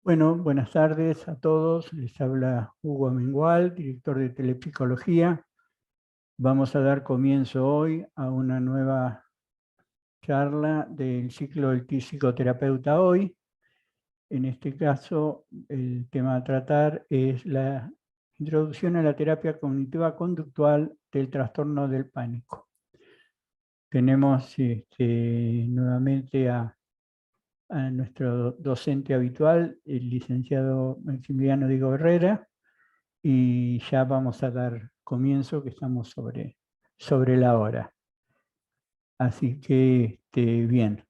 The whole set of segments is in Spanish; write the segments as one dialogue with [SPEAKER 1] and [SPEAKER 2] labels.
[SPEAKER 1] Bueno, buenas tardes a todos. Les habla Hugo Amengual, director de Telepsicología. Vamos a dar comienzo hoy a una nueva charla del ciclo del psicoterapeuta hoy. En este caso, el tema a tratar es la introducción a la terapia cognitiva conductual del trastorno del pánico. Tenemos nuevamente a nuestro docente habitual, el licenciado Maximiliano Diego Herrera, y ya vamos a dar comienzo, que estamos sobre la hora. Así que, bien.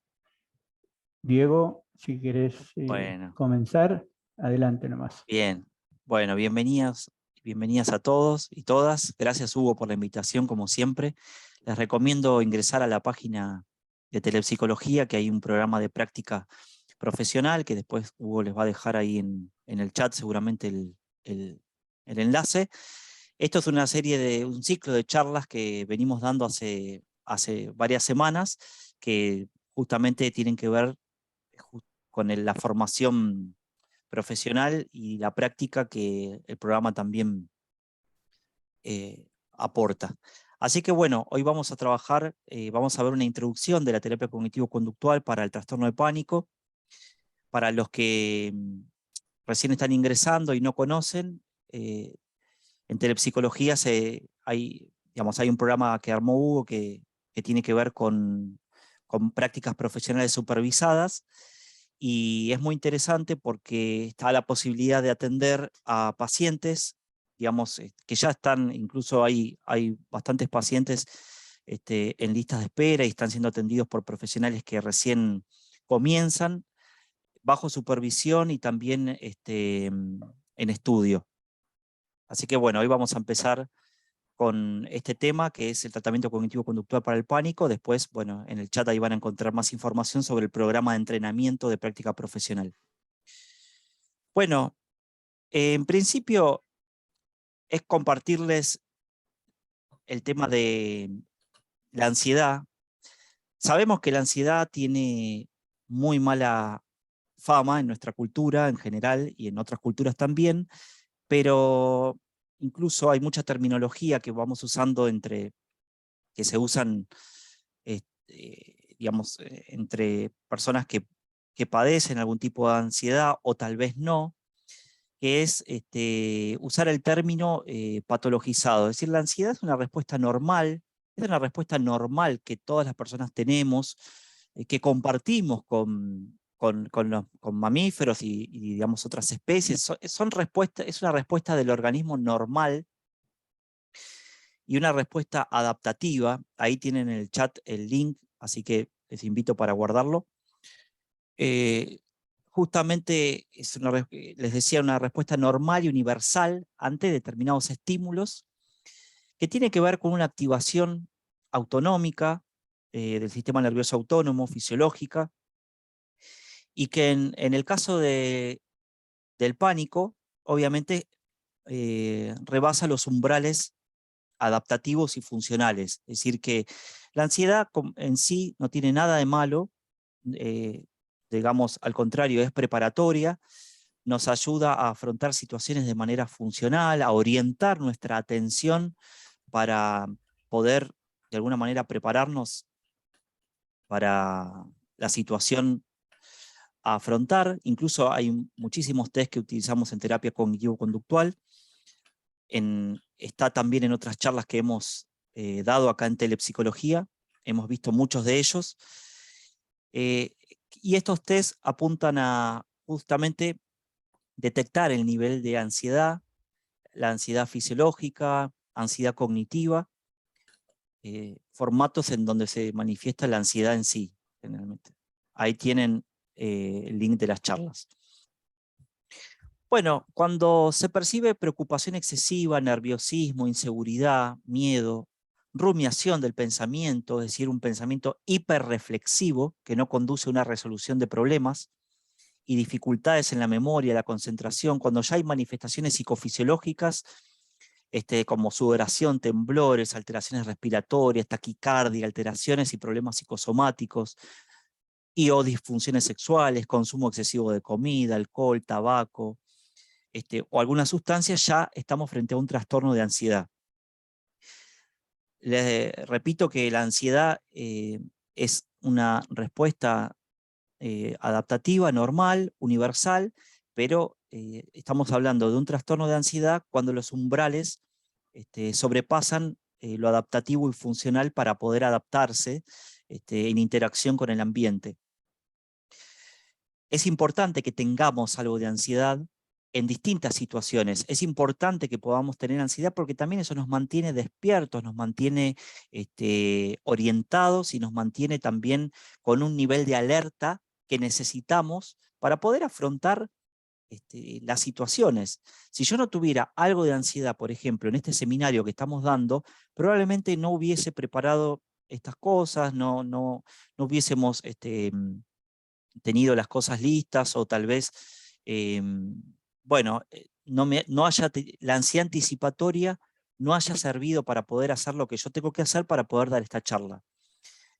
[SPEAKER 1] Diego, si querés
[SPEAKER 2] Bueno,
[SPEAKER 1] comenzar, adelante nomás.
[SPEAKER 2] bien. Bueno, bienvenidas a todos y todas. Gracias, Hugo, por la invitación, como siempre. Les recomiendo ingresar a la página de Telepsicología, que hay un programa de práctica profesional, que después Hugo les va a dejar ahí en el chat seguramente el- el enlace. Esto es una serie un ciclo de charlas que venimos dando hace varias semanas, que justamente tienen que ver con la formación profesional y la práctica que el programa también aporta. Así que bueno, hoy vamos a trabajar, vamos a ver una introducción de la terapia cognitivo-conductual para el trastorno de pánico. Para los que recién están ingresando y no conocen, en telepsicología hay un programa que armó Hugo que tiene que ver con prácticas profesionales supervisadas, y es muy interesante porque está la posibilidad de atender a pacientes, digamos, que ya están, incluso hay bastantes pacientes en listas de espera y están siendo atendidos por profesionales que recién comienzan, bajo supervisión y también en estudio. Así que bueno, hoy vamos a empezar con este tema, que es el tratamiento cognitivo-conductual para el pánico. Después, bueno, en el chat ahí van a encontrar más información sobre el programa de entrenamiento de práctica profesional. Bueno, en principio es compartirles el tema de la ansiedad. Sabemos que la ansiedad tiene muy mala fama en nuestra cultura en general y en otras culturas también, pero incluso hay mucha terminología que vamos usando que se usan digamos, entre personas que padecen algún tipo de ansiedad o tal vez no, que es usar el término patologizado. Es decir, la ansiedad es una respuesta normal que todas las personas tenemos, que compartimos con mamíferos digamos, otras especies. Es una respuesta del organismo normal y una respuesta adaptativa. Ahí tienen en el chat el link, así que les invito para guardarlo. Eh, Justamente les decía, una respuesta normal y universal ante determinados estímulos, que tiene que ver con una activación autonómica del sistema nervioso autónomo, fisiológica, y que en el caso del pánico, obviamente rebasa los umbrales adaptativos y funcionales. Es decir, que la ansiedad en sí no tiene nada de malo, eh, digamos, al contrario, es preparatoria, nos ayuda a afrontar situaciones de manera funcional, a orientar nuestra atención para poder de alguna manera prepararnos para la situación a afrontar. Incluso hay muchísimos test que utilizamos en terapia cognitivo-conductual. Está también en otras charlas que hemos dado acá en Telepsicología, hemos visto muchos de ellos, eh, y estos test apuntan a justamente detectar el nivel de ansiedad, la ansiedad fisiológica, ansiedad cognitiva, formatos en donde se manifiesta la ansiedad en sí, generalmente. Ahí tienen el link de las charlas. Bueno, cuando se percibe preocupación excesiva, nerviosismo, inseguridad, miedo, rumiación del pensamiento, es decir, un pensamiento hiperreflexivo que no conduce a una resolución de problemas, y dificultades en la memoria, la concentración, cuando ya hay manifestaciones psicofisiológicas, como sudoración, temblores, alteraciones respiratorias, taquicardia, alteraciones y problemas psicosomáticos, y o disfunciones sexuales, consumo excesivo de comida, alcohol, tabaco, o alguna sustancia, ya estamos frente a un trastorno de ansiedad. Les repito que la ansiedad es una respuesta adaptativa, normal, universal, pero estamos hablando de un trastorno de ansiedad cuando los umbrales sobrepasan lo adaptativo y funcional para poder adaptarse en interacción con el ambiente. Es importante que tengamos algo de ansiedad en distintas situaciones. Es importante que podamos tener ansiedad porque también eso nos mantiene despiertos, nos mantiene orientados y nos mantiene también con un nivel de alerta que necesitamos para poder afrontar las situaciones. Si yo no tuviera algo de ansiedad, por ejemplo, en este seminario que estamos dando, probablemente no hubiese preparado estas cosas, no hubiésemos tenido las cosas listas o tal vez, bueno, la ansiedad anticipatoria no haya servido para poder hacer lo que yo tengo que hacer para poder dar esta charla.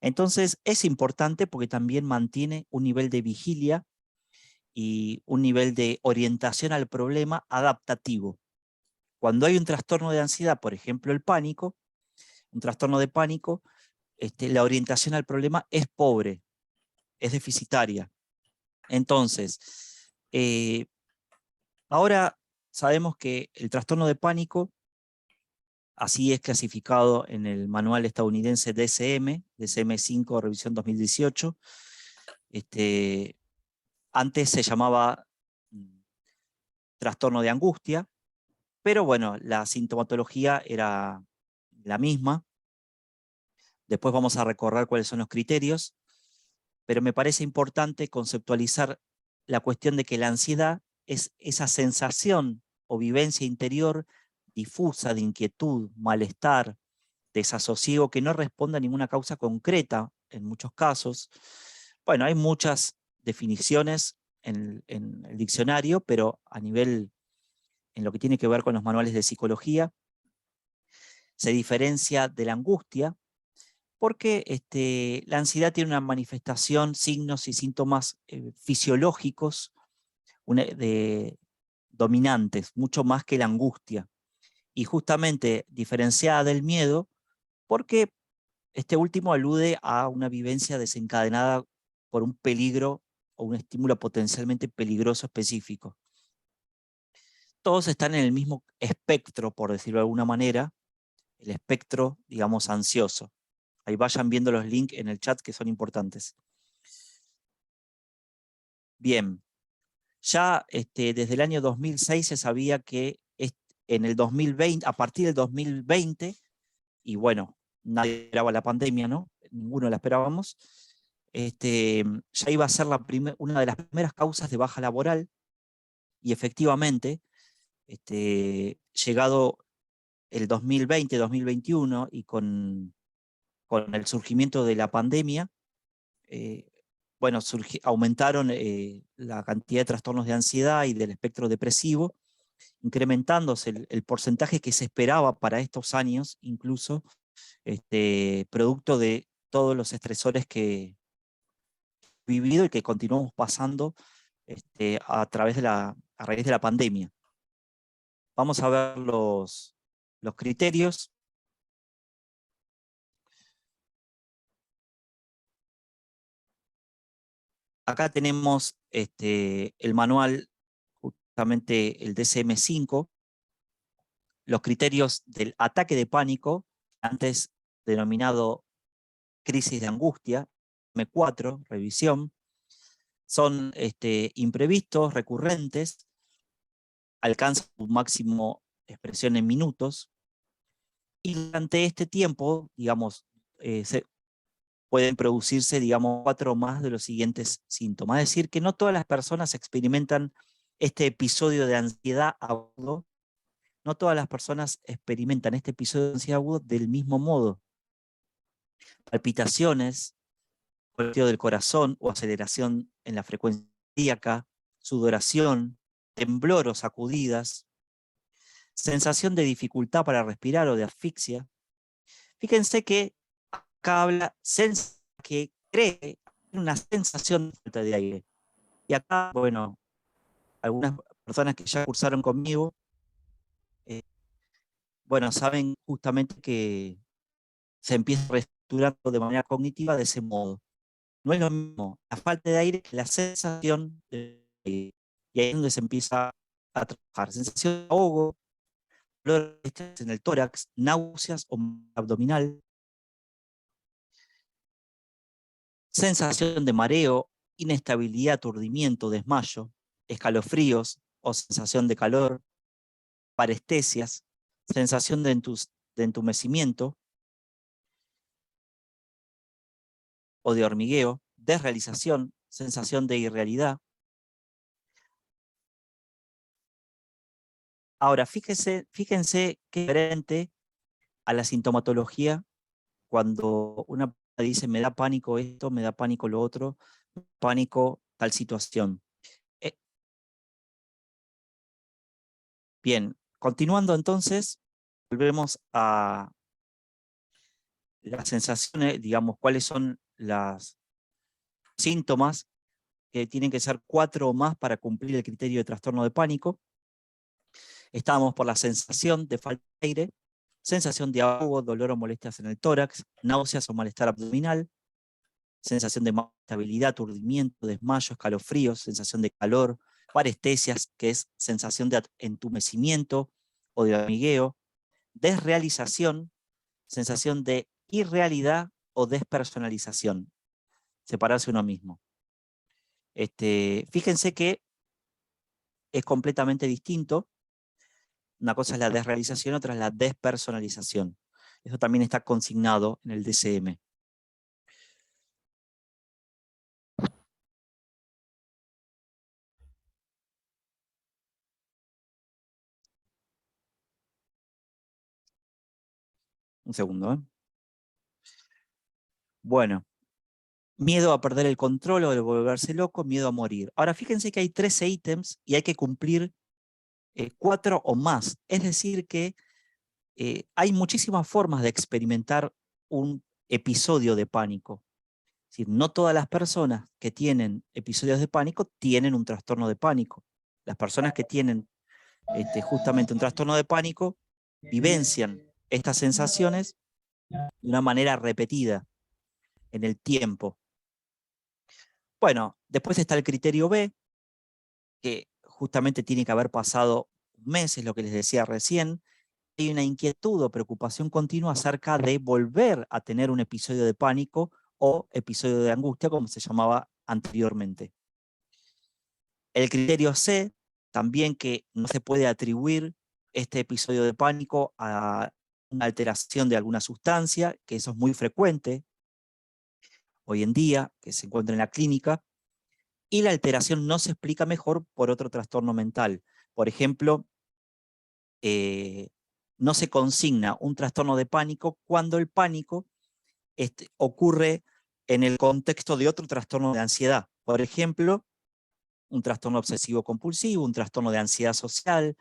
[SPEAKER 2] Entonces es importante porque también mantiene un nivel de vigilia y un nivel de orientación al problema adaptativo. Cuando hay un trastorno de ansiedad, por ejemplo el pánico, un trastorno de pánico, la orientación al problema es pobre, es deficitaria. Entonces, ahora sabemos que el trastorno de pánico, así es clasificado en el manual estadounidense DSM-5, revisión 2018, antes se llamaba trastorno de angustia, pero bueno, la sintomatología era la misma. Después vamos a recorrer cuáles son los criterios, pero me parece importante conceptualizar la cuestión de que la ansiedad es esa sensación o vivencia interior difusa de inquietud, malestar, desasosiego que no responde a ninguna causa concreta en muchos casos. Bueno, hay muchas definiciones en el diccionario, pero a nivel, en lo que tiene que ver con los manuales de psicología, se diferencia de la angustia, porque la ansiedad tiene una manifestación, signos y síntomas fisiológicos dominantes, mucho más que la angustia. Y justamente diferenciada del miedo, porque este último alude a una vivencia desencadenada por un peligro o un estímulo potencialmente peligroso específico. Todos están en el mismo espectro, por decirlo de alguna manera, el espectro, digamos, ansioso. Ahí vayan viendo los links en el chat que son importantes. Bien, ya desde el año 2006 se sabía que en el 2020, a partir del 2020, y bueno, nadie esperaba la pandemia, ¿no? Ninguno la esperábamos, ya iba a ser una de las primeras causas de baja laboral, y efectivamente, llegado el 2020, 2021, y con el surgimiento de la pandemia, bueno, aumentaron la cantidad de trastornos de ansiedad y del espectro depresivo, incrementándose el porcentaje que se esperaba para estos años, incluso producto de todos los estresores que he vivido y que continuamos pasando a raíz de la pandemia. Vamos a ver los criterios. Acá tenemos el manual, justamente el DSM-5, los criterios del ataque de pánico, antes denominado crisis de angustia, M4, revisión, son imprevistos, recurrentes, alcanzan su máximo expresión en minutos, y durante este tiempo, digamos, pueden producirse, digamos, 4 más de los siguientes síntomas. Es decir, que no todas las personas experimentan este episodio de ansiedad agudo, no todas las personas experimentan este episodio de ansiedad agudo del mismo modo. Palpitaciones, golpeteo del corazón o aceleración en la frecuencia cardíaca, sudoración, temblor o sacudidas, sensación de dificultad para respirar o de asfixia. Fíjense que acá habla que cree una sensación de falta de aire. Y acá, bueno, algunas personas que ya cursaron conmigo, bueno, saben justamente que se empieza reestructurando de manera cognitiva de ese modo. No es lo mismo la falta de aire que la sensación de aire. Y ahí es donde se empieza a trabajar. Sensación de ahogo, dolor en el tórax, náuseas o abdominal, sensación de mareo, inestabilidad, aturdimiento, desmayo, escalofríos o sensación de calor, parestesias, sensación de entumecimiento o de hormigueo, desrealización, sensación de irrealidad. Ahora, fíjense qué diferente a la sintomatología cuando una persona dice me da pánico esto, me da pánico lo otro, pánico tal situación. Bien, continuando entonces, volvemos a las sensaciones, digamos, cuáles son los síntomas, que tienen que ser 4 o más para cumplir el criterio de trastorno de pánico. Estábamos por la sensación de falta de aire, sensación de ahogo, dolor o molestias en el tórax, náuseas o malestar abdominal, sensación de estabilidad, aturdimiento, desmayo, escalofríos, sensación de calor, parestesias, que es sensación de entumecimiento o de hormigueo, desrealización, sensación de irrealidad o despersonalización, separarse uno mismo. Fíjense que es completamente distinto. Una cosa es la desrealización, otra es la despersonalización. Eso también está consignado en el DSM. Un segundo, ¿eh? Bueno, miedo a perder el control o de volverse loco, miedo a morir. Ahora fíjense que hay 13 ítems y hay que cumplir 4 o más. Es decir que hay muchísimas formas de experimentar un episodio de pánico. Es decir, no todas las personas que tienen episodios de pánico tienen un trastorno de pánico. Las personas que tienen justamente un trastorno de pánico vivencian estas sensaciones de una manera repetida en el tiempo. Bueno, después está el criterio B, que justamente tiene que haber pasado meses, lo que les decía recién. Hay una inquietud o preocupación continua acerca de volver a tener un episodio de pánico o episodio de angustia, como se llamaba anteriormente. El criterio C, también que no se puede atribuir este episodio de pánico a una alteración de alguna sustancia, que eso es muy frecuente hoy en día, que se encuentra en la clínica, y la alteración no se explica mejor por otro trastorno mental. Por ejemplo, no se consigna un trastorno de pánico cuando el pánico ocurre en el contexto de otro trastorno de ansiedad. Por ejemplo, un trastorno obsesivo compulsivo, un trastorno de ansiedad social,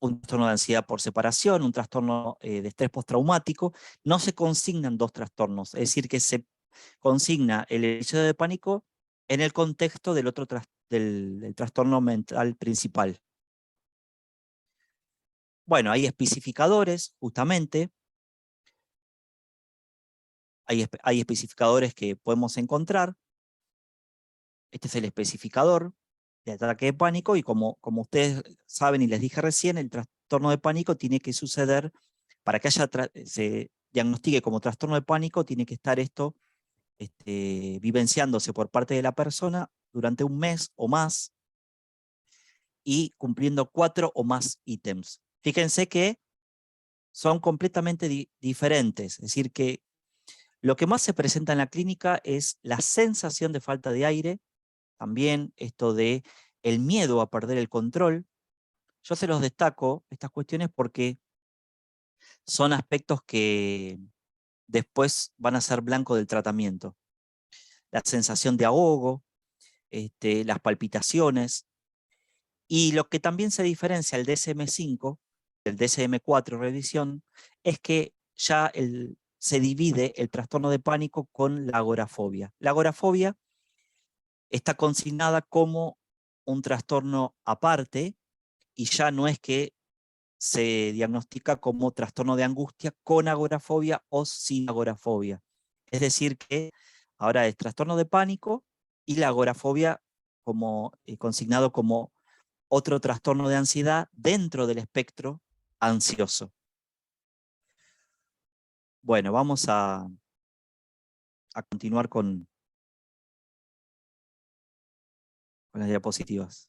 [SPEAKER 2] un trastorno de ansiedad por separación, un trastorno de estrés postraumático. No se consignan dos trastornos, es decir, que se consigna el episodio de pánico en el contexto del otro del trastorno mental principal. Bueno, hay especificadores, justamente. Hay especificadores que podemos encontrar. Este es el especificador de ataque de pánico y como ustedes saben y les dije recién, el trastorno de pánico tiene que suceder, para que se diagnostique como trastorno de pánico, tiene que estar esto vivenciándose por parte de la persona durante un mes o más y cumpliendo 4 o más ítems. Fíjense que son completamente diferentes, es decir que lo que más se presenta en la clínica es la sensación de falta de aire, también esto de el miedo a perder el control. Yo se los destaco, estas cuestiones, porque son aspectos que después van a ser blanco del tratamiento. La sensación de ahogo, las palpitaciones, y lo que también se diferencia el DSM-5 del DSM-4 revisión es que ya se divide el trastorno de pánico con la agorafobia. La agorafobia está consignada como un trastorno aparte y ya no es que se diagnostica como trastorno de angustia con agorafobia o sin agorafobia. Es decir que ahora es trastorno de pánico y la agorafobia como, consignado como otro trastorno de ansiedad dentro del espectro ansioso. Bueno, vamos a continuar con las diapositivas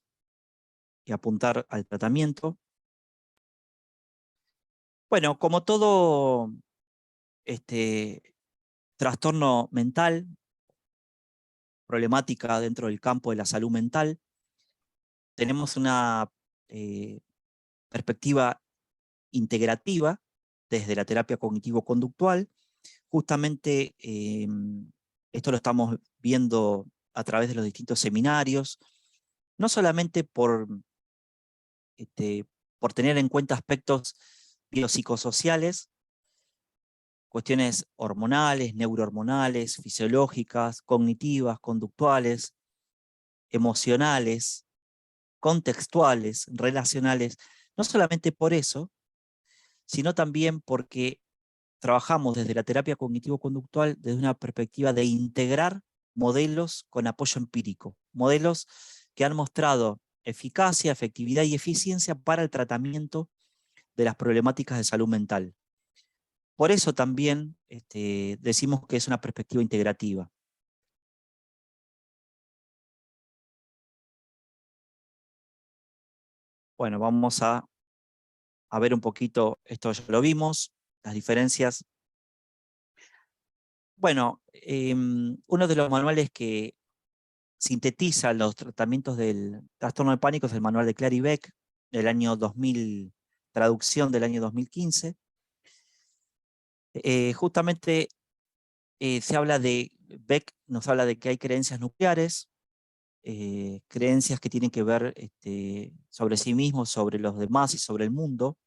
[SPEAKER 2] y apuntar al tratamiento. Bueno, como todo trastorno mental, problemática dentro del campo de la salud mental, tenemos una perspectiva integrativa desde la terapia cognitivo-conductual. Justamente esto lo estamos viendo a través de los distintos seminarios, no solamente por tener en cuenta aspectos biopsicosociales, cuestiones hormonales, neurohormonales, fisiológicas, cognitivas, conductuales, emocionales, contextuales, relacionales, no solamente por eso, sino también porque trabajamos desde la terapia cognitivo-conductual desde una perspectiva de integrar modelos con apoyo empírico, modelos que han mostrado eficacia, efectividad y eficiencia para el tratamiento de las problemáticas de salud mental. Por eso también decimos que es una perspectiva integrativa. Bueno, vamos a ver un poquito, esto ya lo vimos, las diferencias. Bueno, uno de los manuales que sintetiza los tratamientos del trastorno de pánico es el manual de Clary Beck, del año 2000, traducción del año 2015. Justamente se habla de, Beck nos habla de que hay creencias nucleares, creencias que tienen que ver sobre sí mismos, sobre los demás y sobre el mundo,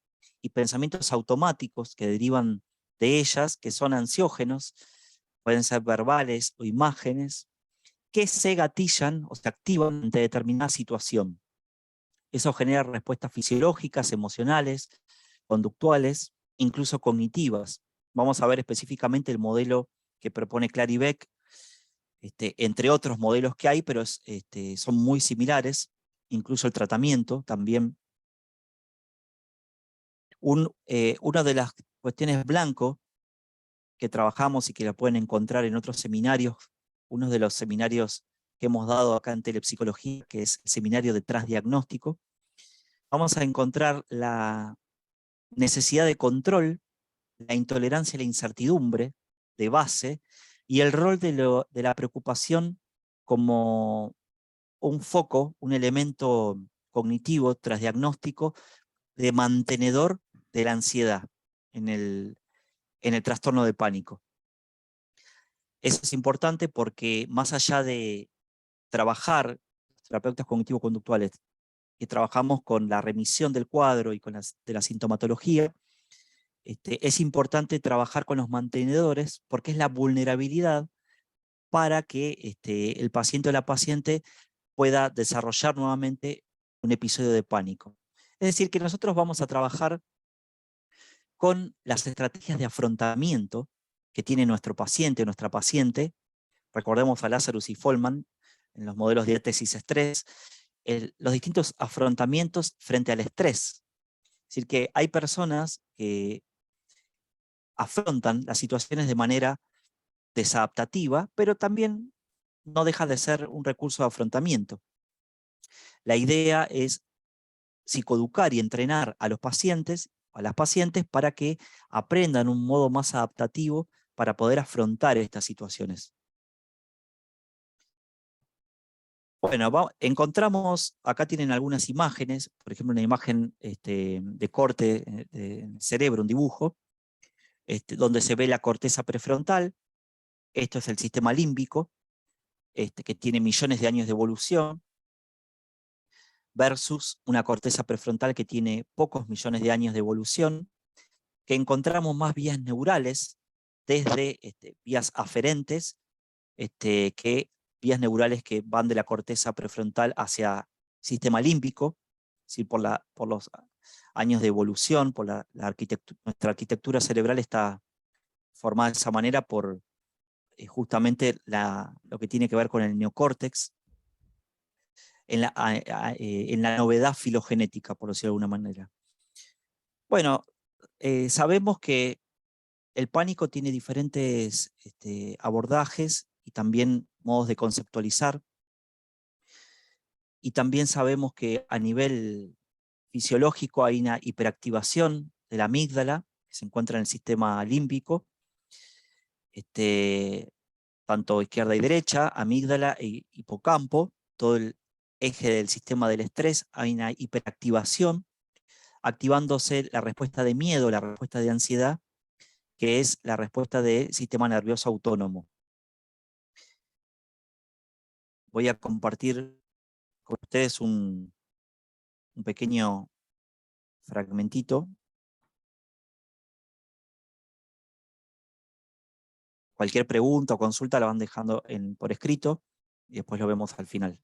[SPEAKER 2] y pensamientos automáticos que derivan de ellas, que son ansiógenos, pueden ser verbales o imágenes, que se gatillan o se activan ante determinada situación. Eso genera respuestas fisiológicas, emocionales, conductuales, incluso cognitivas. Vamos a ver específicamente el modelo que propone Clary Beck, entre otros modelos que hay, pero son muy similares, incluso el tratamiento también. Una de las cuestiones blanco que trabajamos y que la pueden encontrar en otros seminarios, uno de los seminarios que hemos dado acá en Telepsicología, que es el seminario de transdiagnóstico, vamos a encontrar la necesidad de control, la intolerancia a la incertidumbre de base y el rol de la preocupación como un foco, un elemento cognitivo transdiagnóstico de mantenedor de la ansiedad en el trastorno de pánico. Eso es importante porque más allá de trabajar, terapeutas cognitivo-conductuales, que trabajamos con la remisión del cuadro y con de la sintomatología, es importante trabajar con los mantenedores porque es la vulnerabilidad para que el paciente o la paciente pueda desarrollar nuevamente un episodio de pánico. Es decir, que nosotros vamos a trabajar con las estrategias de afrontamiento que tiene nuestro paciente o nuestra paciente. Recordemos a Lazarus y Folman en los modelos de tesis-estrés, los distintos afrontamientos frente al estrés. Es decir, que hay personas que afrontan las situaciones de manera desadaptativa, pero también no deja de ser un recurso de afrontamiento. La idea es psicoeducar y entrenar a los pacientes, a las pacientes, para que aprendan un modo más adaptativo para poder afrontar estas situaciones. Bueno, encontramos, acá tienen algunas imágenes, por ejemplo una imagen de corte del cerebro, un dibujo, donde se ve la corteza prefrontal. Esto es el sistema límbico, que tiene millones de años de evolución, versus una corteza prefrontal que tiene pocos millones de años de evolución, que encontramos más vías neurales desde vías aferentes, vías neurales que van de la corteza prefrontal hacia el sistema límbico, es decir, por los años de evolución, por nuestra arquitectura cerebral está formada de esa manera por justamente lo que tiene que ver con el neocórtex, en la novedad filogenética, por decirlo de alguna manera. Bueno, sabemos que el pánico tiene diferentes abordajes y también modos de conceptualizar. Y también sabemos que a nivel fisiológico hay una hiperactivación de la amígdala, que se encuentra en el sistema límbico, tanto izquierda y derecha, amígdala e hipocampo, todo el eje del sistema del estrés, hay una hiperactivación, activándose la respuesta de miedo, la respuesta de ansiedad, que es la respuesta del sistema nervioso autónomo. Voy a compartir con ustedes un pequeño fragmentito. Cualquier pregunta o consulta la van dejando por escrito y después lo vemos al final.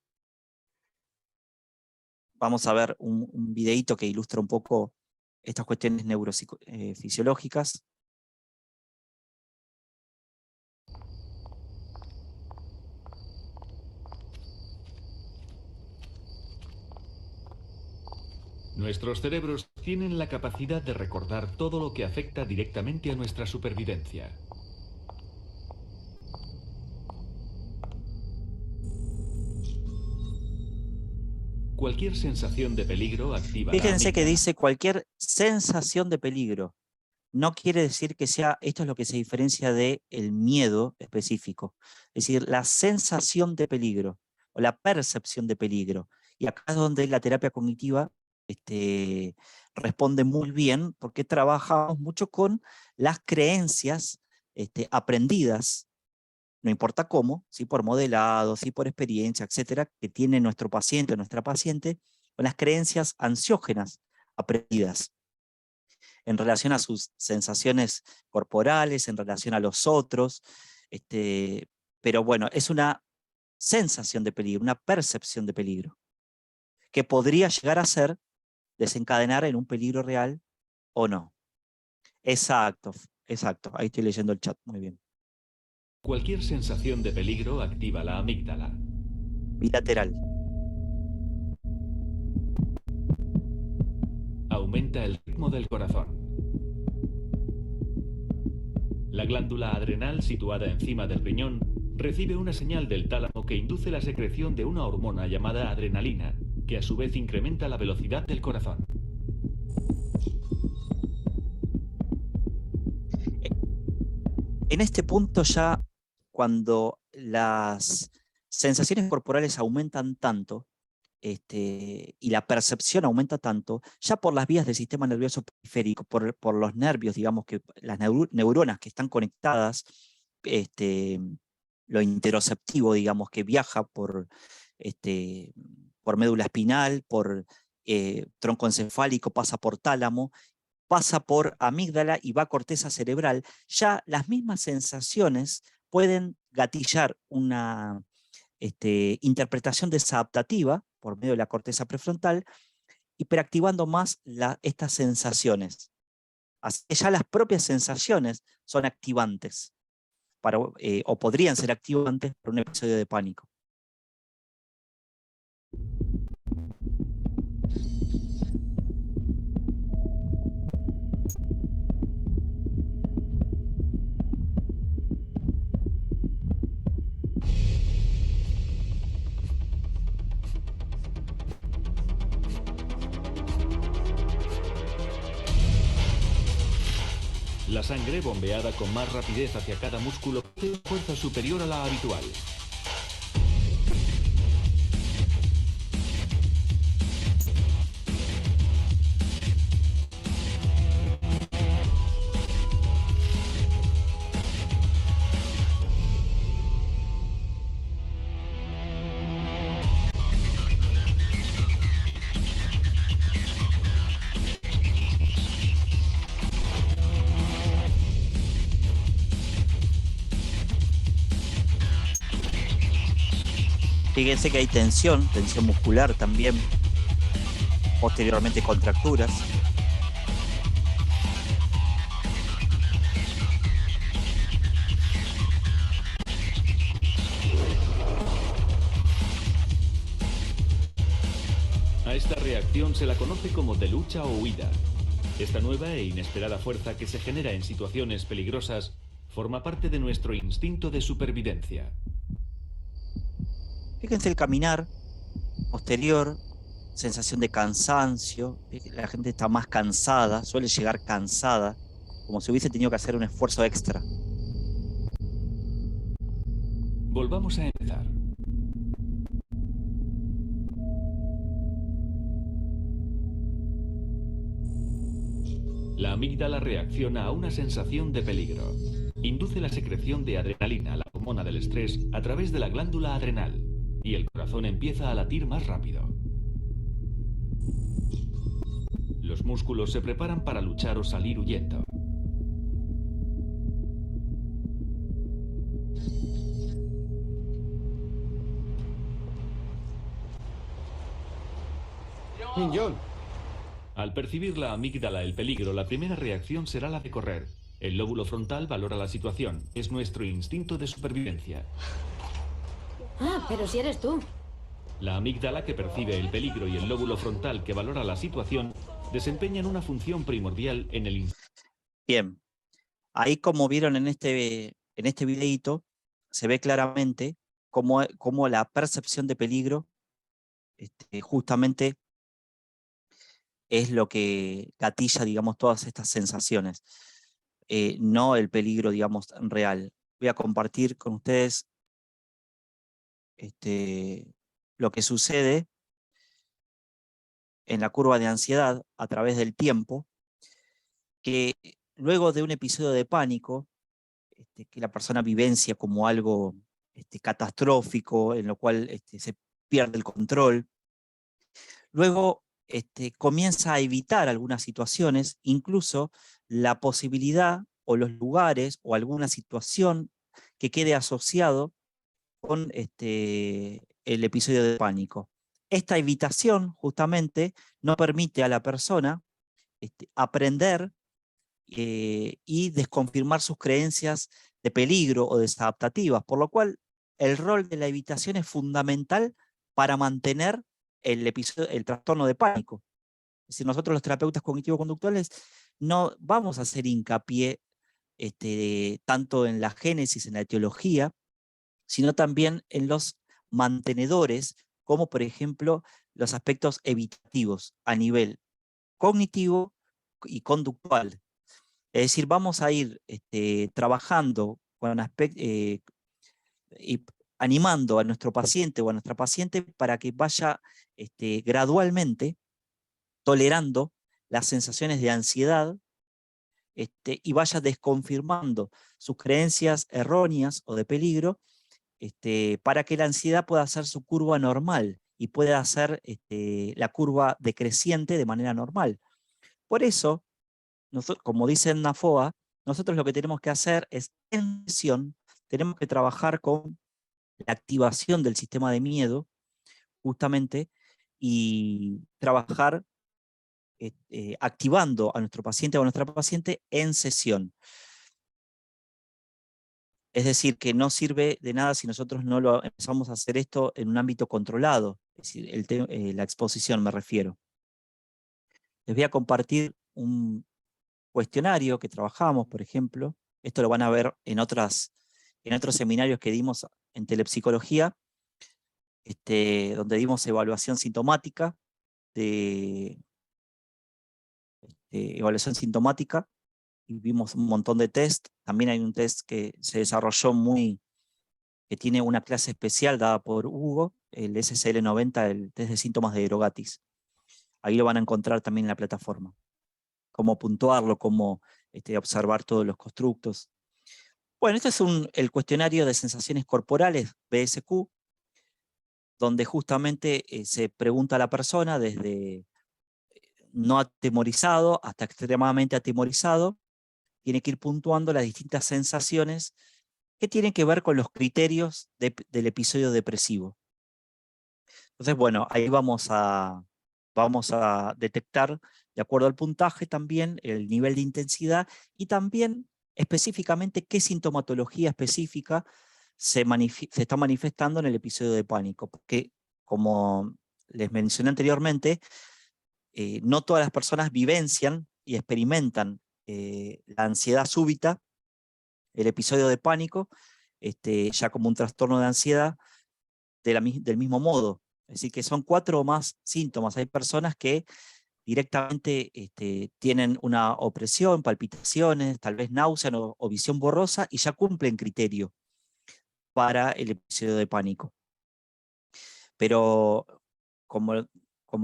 [SPEAKER 2] Vamos a ver un videíto que ilustra un poco estas cuestiones neurofisiológicas.
[SPEAKER 3] Nuestros cerebros tienen la capacidad de recordar todo lo que afecta directamente a nuestra supervivencia. Cualquier sensación de peligro activa la
[SPEAKER 2] Fíjense que
[SPEAKER 3] amígdala.
[SPEAKER 2] dice cualquier sensación de peligro. No quiere decir que sea, esto es lo que se diferencia del miedo específico. Es decir, la sensación de peligro o la percepción de peligro. Y acá es donde la terapia cognitiva responde muy bien, porque trabajamos mucho con las creencias aprendidas, no importa cómo, ¿sí? Por modelado, ¿sí? Por experiencia, etcétera, que tiene nuestro paciente o nuestra paciente, con las creencias ansiógenas aprendidas en relación a sus sensaciones corporales, en relación a los otros, pero bueno, es una sensación de peligro, una percepción de peligro, que podría llegar a ser desencadenar en un peligro real o no. Exacto, exacto, ahí estoy leyendo el chat, muy bien.
[SPEAKER 3] Cualquier sensación de peligro activa la amígdala.
[SPEAKER 2] Bilateral.
[SPEAKER 3] Aumenta el ritmo del corazón. La glándula adrenal, situada encima del riñón, recibe una señal del tálamo que induce la secreción de una hormona llamada adrenalina, que a su vez incrementa la velocidad del corazón.
[SPEAKER 2] En este punto ya, cuando las sensaciones corporales aumentan tanto, y la percepción aumenta tanto, ya por las vías del sistema nervioso periférico, por los nervios, digamos que las neuronas que están conectadas, lo interoceptivo, digamos, que viaja por médula espinal, por tronco encefálico, pasa por tálamo, pasa por amígdala y va a corteza cerebral, ya las mismas sensaciones pueden gatillar una interpretación desadaptativa por medio de la corteza prefrontal, hiperactivando más estas sensaciones. Así que ya las propias sensaciones son activantes, o podrían ser activantes para un episodio de pánico.
[SPEAKER 3] La sangre, bombeada con más rapidez hacia cada músculo, tiene fuerza superior a la habitual.
[SPEAKER 2] Fíjense que hay tensión muscular también, posteriormente contracturas.
[SPEAKER 3] A esta reacción se la conoce como de lucha o huida. Esta nueva e inesperada fuerza que se genera en situaciones peligrosas forma parte de nuestro instinto de supervivencia.
[SPEAKER 2] Fíjense el caminar posterior, sensación de cansancio, la gente está más cansada, suele llegar cansada, como si hubiese tenido que hacer un esfuerzo extra.
[SPEAKER 3] Volvamos a empezar. La amígdala reacciona a una sensación de peligro. Induce la secreción de adrenalina, la hormona del estrés, a través de la glándula adrenal, y el corazón empieza a latir más rápido. Los músculos se preparan para luchar o salir huyendo.
[SPEAKER 4] John.
[SPEAKER 3] Al percibir la amígdala el peligro, la primera reacción será la de correr. El lóbulo frontal valora la situación. Es nuestro instinto de supervivencia.
[SPEAKER 5] Ah, pero si eres tú.
[SPEAKER 3] La amígdala, que percibe el peligro, y el lóbulo frontal, que valora la situación, desempeñan una función primordial en el instinto.
[SPEAKER 2] Bien, ahí como vieron en este videíto, se ve claramente cómo la percepción de peligro justamente es lo que gatilla, digamos, todas estas sensaciones, no el peligro, digamos, real. Voy a compartir con ustedes lo que sucede en la curva de ansiedad a través del tiempo, que luego de un episodio de pánico, que la persona vivencia como algo catastrófico, en lo cual se pierde el control, luego comienza a evitar algunas situaciones, incluso la posibilidad o los lugares o alguna situación que quede asociado con el episodio de pánico. Esta evitación justamente no permite a la persona aprender y desconfirmar sus creencias de peligro o desadaptativas, por lo cual el rol de la evitación es fundamental para mantener el trastorno de pánico. Es decir, nosotros los terapeutas cognitivo-conductuales no vamos a hacer hincapié tanto en la génesis, en la etiología, sino también en los mantenedores, como por ejemplo los aspectos evitativos a nivel cognitivo y conductual. Es decir, vamos a ir trabajando con y animando a nuestro paciente o a nuestra paciente para que vaya gradualmente tolerando las sensaciones de ansiedad y vaya desconfirmando sus creencias erróneas o de peligro, para que la ansiedad pueda hacer su curva normal y pueda hacer la curva decreciente de manera normal. Por eso, como dice en NAFOA, nosotros lo que tenemos que hacer es, en sesión, tenemos que trabajar con la activación del sistema de miedo, justamente, y trabajar activando a nuestro paciente o a nuestra paciente en sesión. Es decir, que no sirve de nada si nosotros no lo empezamos a hacer esto en un ámbito controlado, es decir, la exposición me refiero. Les voy a compartir un cuestionario que trabajamos, por ejemplo. Esto lo van a ver en otros seminarios que dimos en telepsicología, donde dimos evaluación sintomática, y vimos un montón de test. También hay un test que se desarrolló que tiene una clase especial dada por Hugo, el SSL-90, el test de síntomas de Erogatis. Ahí lo van a encontrar también en la plataforma. Cómo puntuarlo, cómo observar todos los constructos. Bueno, este es el cuestionario de sensaciones corporales, BSQ, donde justamente se pregunta a la persona desde no atemorizado hasta extremadamente atemorizado. Tiene que ir puntuando las distintas sensaciones que tienen que ver con los criterios del episodio depresivo. Entonces, bueno, ahí vamos a detectar, de acuerdo al puntaje, también el nivel de intensidad y también específicamente qué sintomatología específica se está manifestando en el episodio de pánico. Porque, como les mencioné anteriormente, no todas las personas vivencian y experimentan la ansiedad súbita, el episodio de pánico, ya como un trastorno de ansiedad del mismo modo. Es decir, que son 4 o más síntomas. Hay personas que directamente tienen una opresión, palpitaciones, tal vez náusea o visión borrosa, y ya cumplen criterio para el episodio de pánico. Pero, como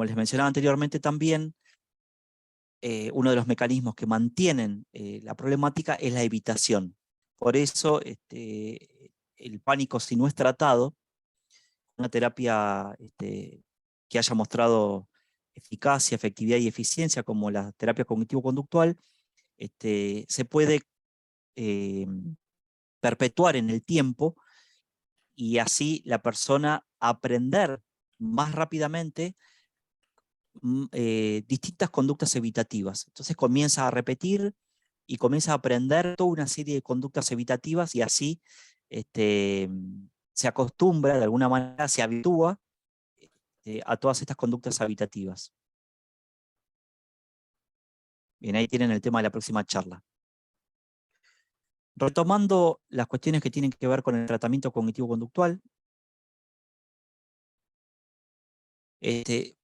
[SPEAKER 2] les mencionaba anteriormente también, uno de los mecanismos que mantienen la problemática es la evitación. Por eso, el pánico, si no es tratado, una terapia que haya mostrado eficacia, efectividad y eficiencia, como la terapia cognitivo-conductual, se puede perpetuar en el tiempo y así la persona aprender más rápidamente distintas conductas evitativas. Entonces comienza a repetir y comienza a aprender toda una serie de conductas evitativas y así se acostumbra, de alguna manera se habitúa a todas estas conductas evitativas. Bien, ahí tienen el tema de la próxima charla. Retomando las cuestiones que tienen que ver con el tratamiento cognitivo-conductual, Clary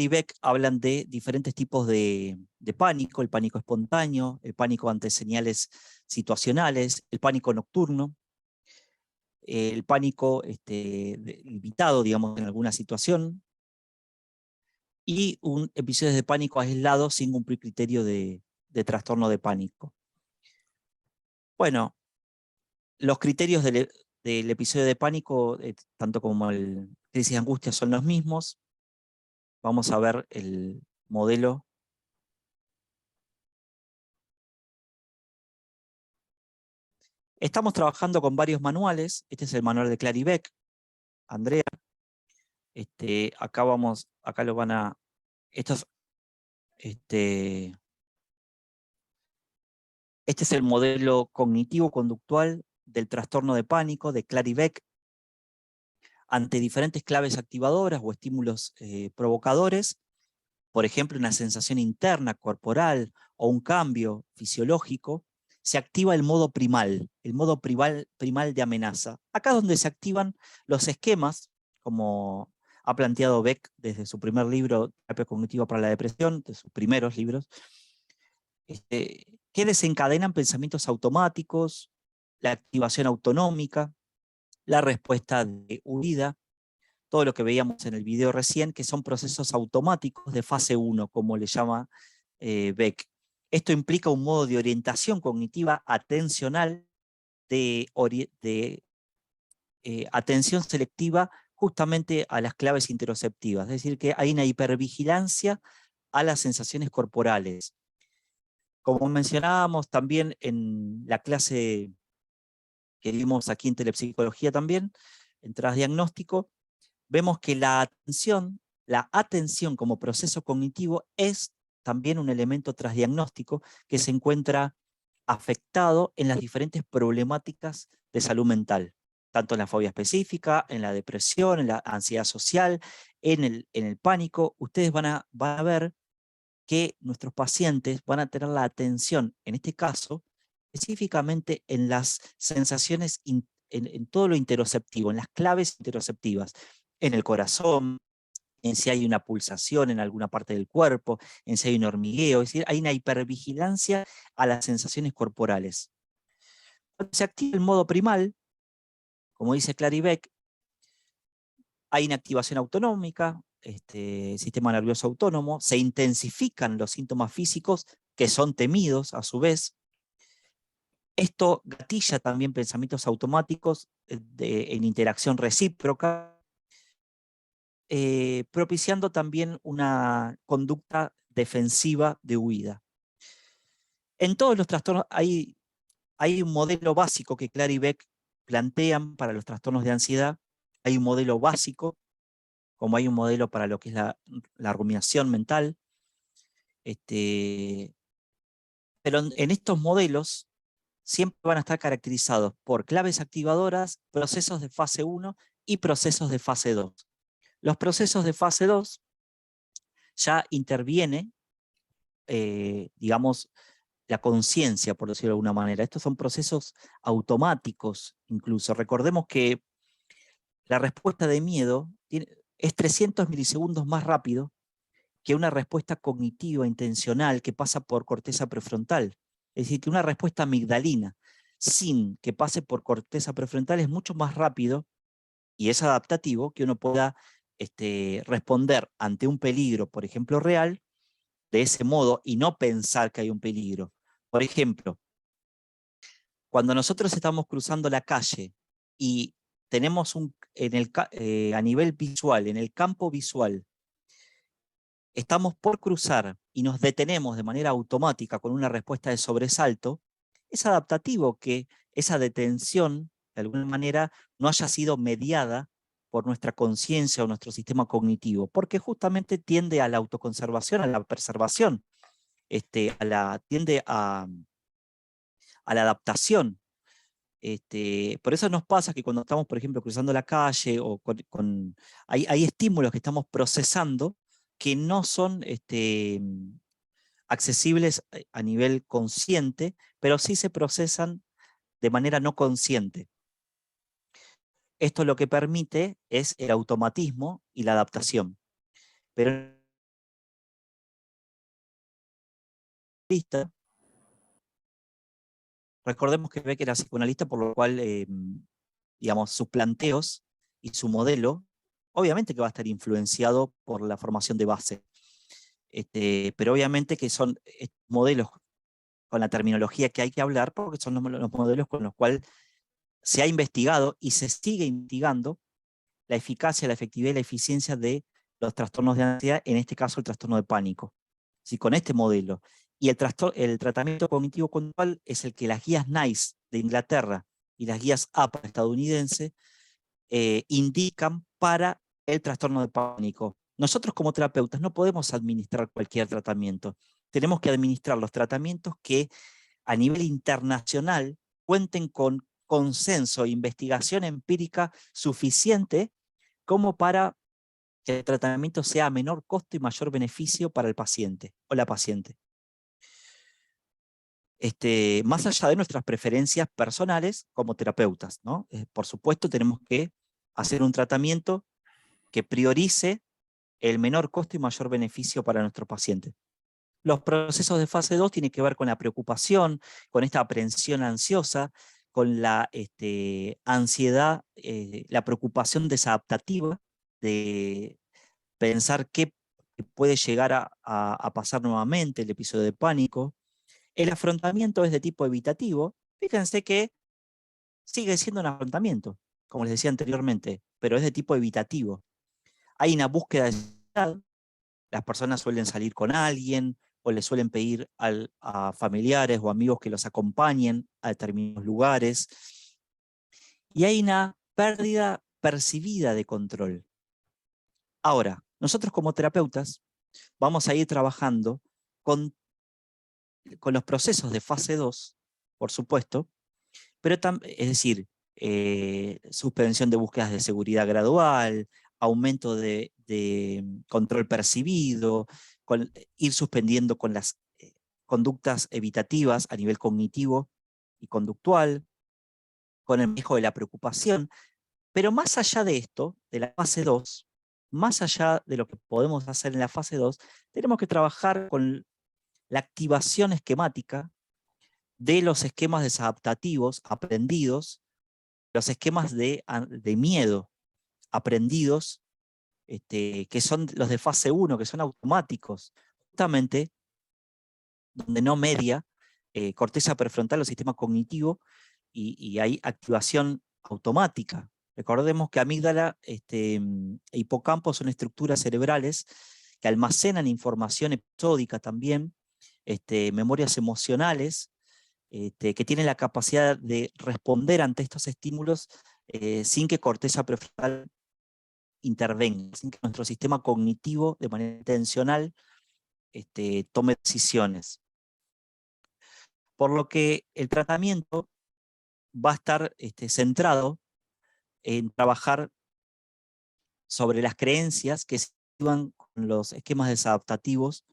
[SPEAKER 2] y Beck hablan de diferentes tipos de pánico: el pánico espontáneo, el pánico ante señales situacionales, el pánico nocturno, el pánico limitado, digamos, en alguna situación, y un episodio de pánico aislado sin cumplir criterio de trastorno de pánico. Bueno, los criterios del episodio de pánico, tanto como el crisis de angustia, son los mismos. Vamos a ver el modelo. Estamos trabajando con varios manuales. Este es el manual de Clary Beck, Andrea. Acá lo van a... Este es el modelo cognitivo-conductual del trastorno de pánico de Clary Beck ante diferentes claves activadoras o estímulos provocadores. Por ejemplo, una sensación interna, corporal o un cambio fisiológico, se activa el modo primal de amenaza. Acá es donde se activan los esquemas, como ha planteado Beck desde su primer libro, Terapia Cognitiva para la Depresión, de sus primeros libros, que desencadenan pensamientos automáticos, la activación autonómica, la respuesta de huida, todo lo que veíamos en el video recién, que son procesos automáticos de fase 1, como le llama Beck. Esto implica un modo de orientación cognitiva atencional, de atención selectiva justamente a las claves interoceptivas. Es decir, que hay una hipervigilancia a las sensaciones corporales. Como mencionábamos también en la clase que dimos aquí en telepsicología también, en trasdiagnóstico, vemos que la atención como proceso cognitivo es también un elemento trasdiagnóstico que se encuentra afectado en las diferentes problemáticas de salud mental, tanto en la fobia específica, en la depresión, en la ansiedad social, en el pánico. Ustedes van a ver que nuestros pacientes van a tener la atención, en este caso, específicamente en las sensaciones, en todo lo interoceptivo, en las claves interoceptivas, en el corazón, en si hay una pulsación en alguna parte del cuerpo, en si hay un hormigueo. Es decir, hay una hipervigilancia a las sensaciones corporales. Cuando se activa el modo primal, como dice Clary Beck, hay una activación autonómica, sistema nervioso autónomo, se intensifican los síntomas físicos que son temidos a su vez. Esto gatilla también pensamientos automáticos en interacción recíproca, propiciando también una conducta defensiva de huida. En todos los trastornos hay un modelo básico que Clary y Beck plantean para los trastornos de ansiedad. Hay un modelo básico como hay un modelo para lo que es la rumiación mental. Pero en estos modelos siempre van a estar caracterizados por claves activadoras, procesos de fase 1 y procesos de fase 2. Los procesos de fase 2 ya interviene, digamos, la conciencia, por decirlo de alguna manera. Estos son procesos automáticos, incluso. Recordemos que la respuesta de miedo es 300 milisegundos más rápido que una respuesta cognitiva intencional que pasa por corteza prefrontal. Es decir, que una respuesta amigdalina sin que pase por corteza prefrontal es mucho más rápido y es adaptativo que uno pueda responder ante un peligro, por ejemplo, real, de ese modo y no pensar que hay un peligro. Por ejemplo, cuando nosotros estamos cruzando la calle y tenemos a nivel visual, en el campo visual, estamos por cruzar y nos detenemos de manera automática con una respuesta de sobresalto, es adaptativo que esa detención, de alguna manera, no haya sido mediada por nuestra conciencia o nuestro sistema cognitivo, porque justamente tiende a la autoconservación, a la preservación, tiende a la adaptación. Por eso nos pasa que cuando estamos, por ejemplo, cruzando la calle, o hay estímulos que estamos procesando que no son accesibles a nivel consciente, pero sí se procesan de manera no consciente. Esto lo que permite es el automatismo y la adaptación. Pero recordemos que Beck era psicoanalista, por lo cual, digamos, sus planteos y su modelo, obviamente que va a estar influenciado por la formación de base. Pero obviamente que son modelos con la terminología que hay que hablar, porque son los modelos con los cuales se ha investigado y se sigue investigando la eficacia, la efectividad y la eficiencia de los trastornos de ansiedad, en este caso el trastorno de pánico. Si con este modelo. Y el tratamiento cognitivo conductual es el que las guías NICE de Inglaterra y las guías APA estadounidense indican para el trastorno de pánico. Nosotros como terapeutas no podemos administrar cualquier tratamiento. Tenemos que administrar los tratamientos que a nivel internacional cuenten con consenso e investigación empírica suficiente como para que el tratamiento sea a menor costo y mayor beneficio para el paciente o la paciente. Más allá de nuestras preferencias personales como terapeutas, ¿no? Por supuesto tenemos que hacer un tratamiento que priorice el menor costo y mayor beneficio para nuestro paciente. Los procesos de fase 2 tienen que ver con la preocupación, con esta aprehensión ansiosa, con la ansiedad, la preocupación desadaptativa de pensar qué puede llegar a pasar nuevamente, el episodio de pánico. El afrontamiento es de tipo evitativo. Fíjense que sigue siendo un afrontamiento, como les decía anteriormente, pero es de tipo evitativo. Hay una búsqueda de seguridad. Las personas suelen salir con alguien o le suelen pedir a familiares o amigos que los acompañen a determinados lugares. Y hay una pérdida percibida de control. Ahora, nosotros como terapeutas vamos a ir trabajando con los procesos de fase 2, por supuesto, pero es decir, suspensión de búsquedas de seguridad gradual, aumento de control percibido, ir suspendiendo con las conductas evitativas a nivel cognitivo y conductual, con el manejo de la preocupación. Pero más allá de esto, de la fase 2, más allá de lo que podemos hacer en la fase 2, tenemos que trabajar con la activación esquemática de los esquemas desadaptativos aprendidos, los esquemas de miedo aprendidos, que son los de fase 1, que son automáticos, justamente donde no media corteza prefrontal o sistema cognitivo, y hay activación automática. Recordemos que amígdala e hipocampo son estructuras cerebrales que almacenan información episódica también, memorias emocionales, que tienen la capacidad de responder ante estos estímulos sin que corteza prefrontal intervenga, sin que nuestro sistema cognitivo de manera intencional tome decisiones. Por lo que el tratamiento va a estar centrado en trabajar sobre las creencias que se activan con los esquemas desadaptativos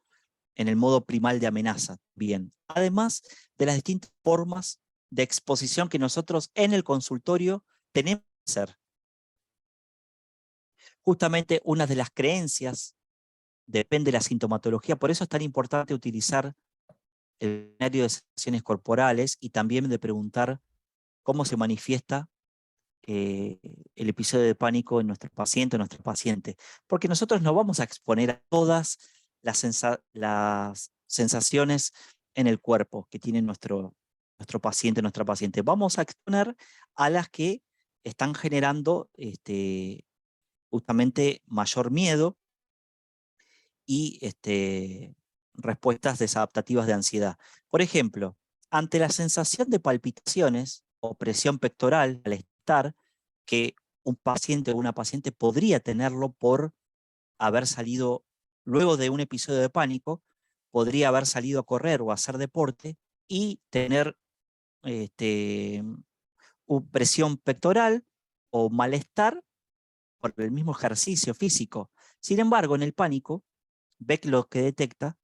[SPEAKER 2] en el modo primal de amenaza, bien. Además de las distintas formas de exposición que nosotros en el consultorio tenemos que hacer. Justamente una de las creencias depende de la sintomatología, por eso es tan importante utilizar el escenario de sensaciones corporales y también de preguntar cómo se manifiesta el episodio de pánico en nuestro paciente o nuestra paciente. Porque nosotros no vamos a exponer a todas las sensaciones en el cuerpo que tiene nuestro paciente, nuestra paciente. Vamos a exponer a las que están generando justamente mayor miedo y respuestas desadaptativas de ansiedad. Por ejemplo, ante la sensación de palpitaciones o presión pectoral al estar, que un paciente o una paciente podría tenerlo por haber salido, luego de un episodio de pánico, podría haber salido a correr o a hacer deporte y tener presión pectoral o malestar por el mismo ejercicio físico. Sin embargo, en el pánico, Beck lo que detecta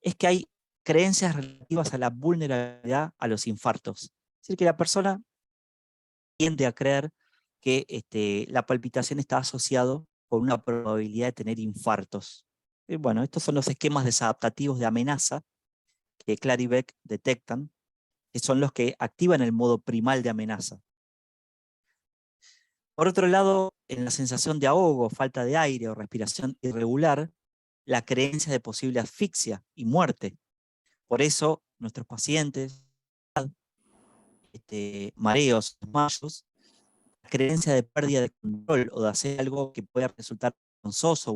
[SPEAKER 2] es que hay creencias relativas a la vulnerabilidad a los infartos. Es decir, que la persona tiende a creer que la palpitación está asociado con una probabilidad de tener infartos. Y bueno, estos son los esquemas desadaptativos de amenaza que Clary y Beck detectan, que son los que activan el modo primal de amenaza. Por otro lado, en la sensación de ahogo, falta de aire o respiración irregular, la creencia de posible asfixia y muerte. Por eso, nuestros pacientes, mareos, desmayos, la creencia de pérdida de control o de hacer algo que pueda resultar vergonzoso o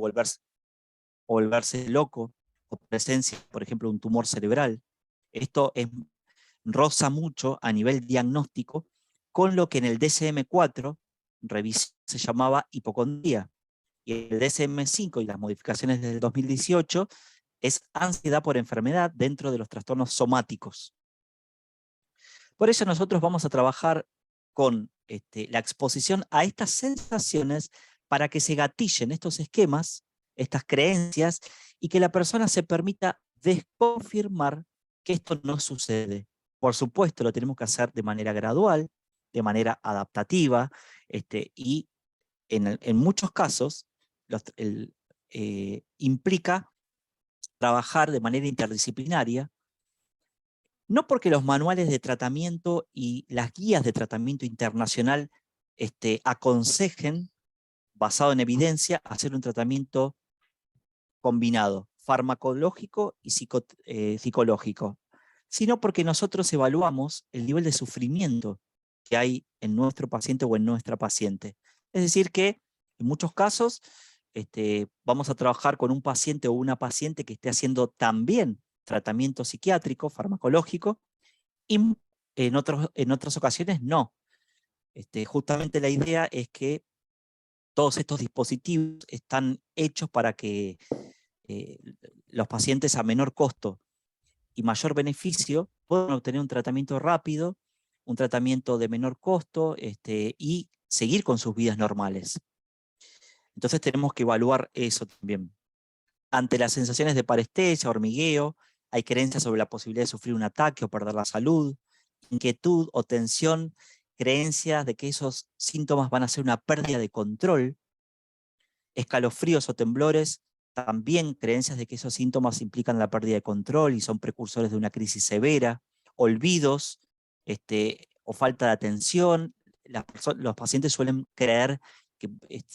[SPEAKER 2] volverse loco, o presencia, por ejemplo, de un tumor cerebral. Esto roza mucho a nivel diagnóstico con lo que en el DSM-4 se llamaba hipocondría. Y el DSM-5 y las modificaciones del 2018 es ansiedad por enfermedad dentro de los trastornos somáticos. Por eso nosotros vamos a trabajar con la exposición a estas sensaciones para que se gatillen estos esquemas, estas creencias, y que la persona se permita desconfirmar que esto no sucede. Por supuesto, lo tenemos que hacer de manera gradual, de manera adaptativa, y en muchos casos implica trabajar de manera interdisciplinaria, no porque los manuales de tratamiento y las guías de tratamiento internacional aconsejen, basado en evidencia, hacer un tratamiento combinado, farmacológico y psicológico, sino porque nosotros evaluamos el nivel de sufrimiento que hay en nuestro paciente o en nuestra paciente. Es decir que, en muchos casos, vamos a trabajar con un paciente o una paciente que esté haciendo también tratamiento psiquiátrico, farmacológico, y en otras ocasiones no. Justamente la idea es que todos estos dispositivos están hechos para que los pacientes a menor costo y mayor beneficio puedan obtener un tratamiento rápido, un tratamiento de menor costo, y seguir con sus vidas normales. Entonces tenemos que evaluar eso también. Ante las sensaciones de parestesia, hormigueo, hay creencias sobre la posibilidad de sufrir un ataque o perder la salud, inquietud o tensión, creencias de que esos síntomas van a ser una pérdida de control, escalofríos o temblores, también creencias de que esos síntomas implican la pérdida de control y son precursores de una crisis severa, olvidos o falta de atención. Los pacientes suelen creer que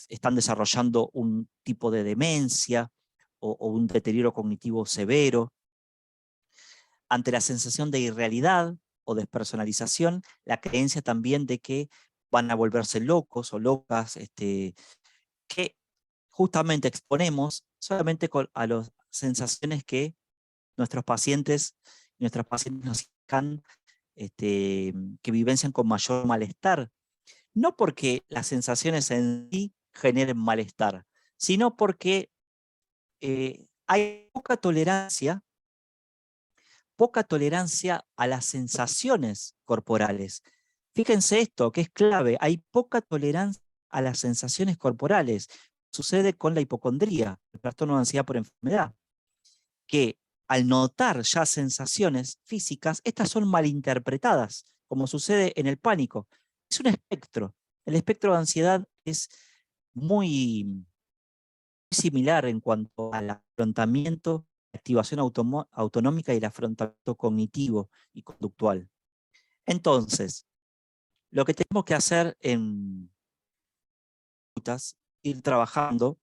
[SPEAKER 2] están desarrollando un tipo de demencia o un deterioro cognitivo severo. Ante la sensación de irrealidad o despersonalización, la creencia también de que van a volverse locos o locas, que justamente exponemos solamente a las sensaciones que nuestros pacientes y nuestras pacientes nos indican, que vivencian con mayor malestar. No porque las sensaciones en sí generen malestar, sino porque hay poca tolerancia a las sensaciones corporales. Fíjense esto, que es clave, hay poca tolerancia a las sensaciones corporales. Sucede con la hipocondría, el trastorno de ansiedad por enfermedad, que al notar ya sensaciones físicas, estas son malinterpretadas, como sucede en el pánico. Es un espectro. El espectro de ansiedad es muy similar en cuanto al afrontamiento, activación autonómica y el afrontamiento cognitivo y conductual. Entonces, lo que tenemos que hacer en ir trabajando